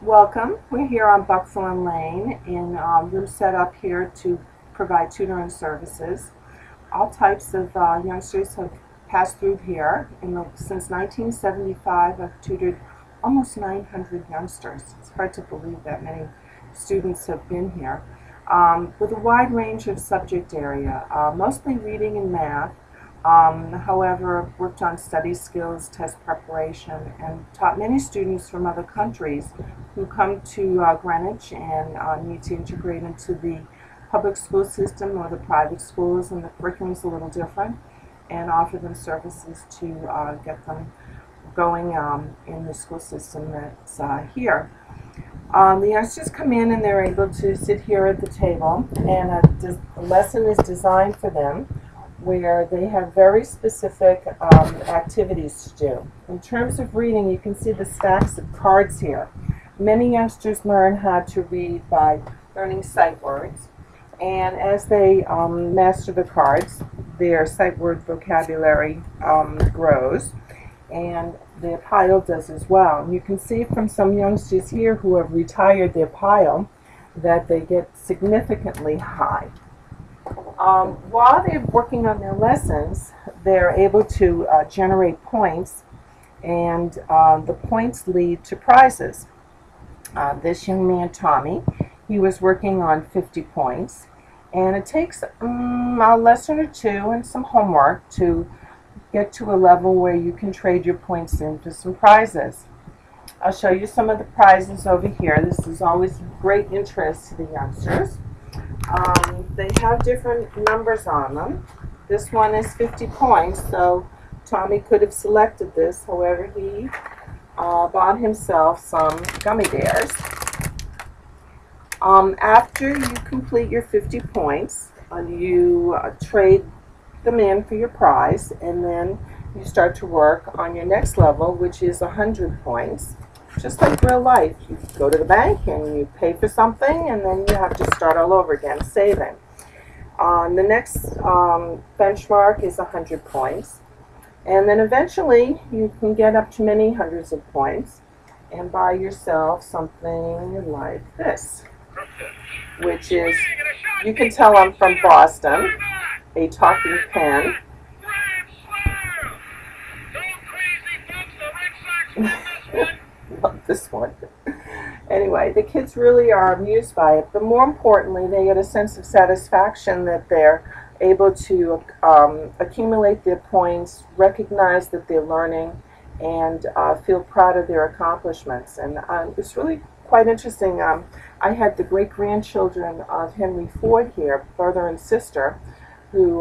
Welcome. We're here on Buckthorn Lane, and we're set up here to provide tutoring services. All types of youngsters have passed through here. Since 1975, I've tutored almost 900 youngsters. It's hard to believe that many students have been here, with a wide range of subject area, mostly reading and math. However, I've worked on study skills, test preparation, and taught many students from other countries who come to Greenwich and need to integrate into the public school system or the private schools, and the curriculum's a little different, and offer them services to get them going in the school system that's here. The youngsters come in and they're able to sit here at the table, and a lesson is designed for them where they have very specific activities to do. In terms of reading, you can see the stacks of cards here. Many youngsters learn how to read by learning sight words, and as they master the cards, their sight word vocabulary grows, and their pile does as well. And you can see from some youngsters here who have retired their pile that they get significantly high. While they're working on their lessons, they're able to generate points, and the points lead to prizes. This young man, Tommy, he was working on 50 points, and it takes a lesson or two and some homework to get to a level where you can trade your points in for some prizes. I'll show you some of the prizes over here. This is always of great interest to the youngsters. They have different numbers on them. This one is 50 points, so Tommy could have selected this. However, he bought himself some gummy bears. After you complete your 50 points, you trade them in for your prize, and then you start to work on your next level, which is 100 points. Just like real life, you go to the bank and you pay for something, and then you have to start all over again, saving. The next benchmark is 100 points, and then eventually you can get up to many hundreds of points and buy yourself something like this, which is, you can tell I'm from Boston, a talking pen. Love this one. Anyway, the kids really are amused by it, but more importantly, they get a sense of satisfaction that they're able to accumulate their points, recognize that they're learning, and feel proud of their accomplishments. And it's really quite interesting. I had the great-grandchildren of Henry Ford here, brother and sister, who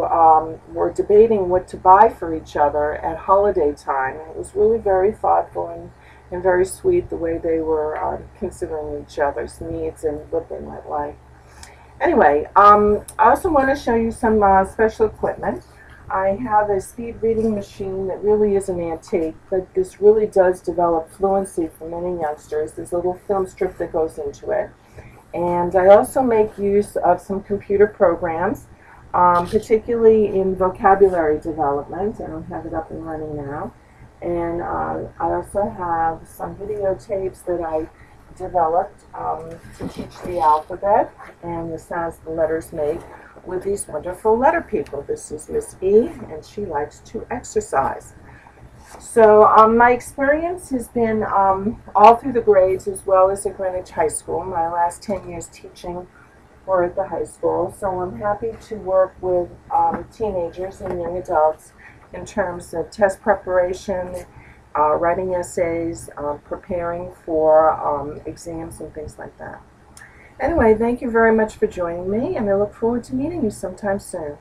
were debating what to buy for each other at holiday time. It was really very thoughtful and very sweet the way they were considering each other's needs and what they might like. Anyway, I also want to show you some special equipment. I have a speed reading machine that really is an antique, but this really does develop fluency for many youngsters. There's a little film strip that goes into it. And I also make use of some computer programs, particularly in vocabulary development. I don't have it up and running now. And I also have some videotapes that I developed to teach the alphabet and the sounds the letters make with these wonderful letter people. This is Miss E, and she likes to exercise. So my experience has been all through the grades as well as at Greenwich High School. My last 10 years teaching were at the high school, so I'm happy to work with teenagers and young adults in terms of test preparation, writing essays, preparing for exams and things like that. Anyway, thank you very much for joining me, and I look forward to meeting you sometime soon.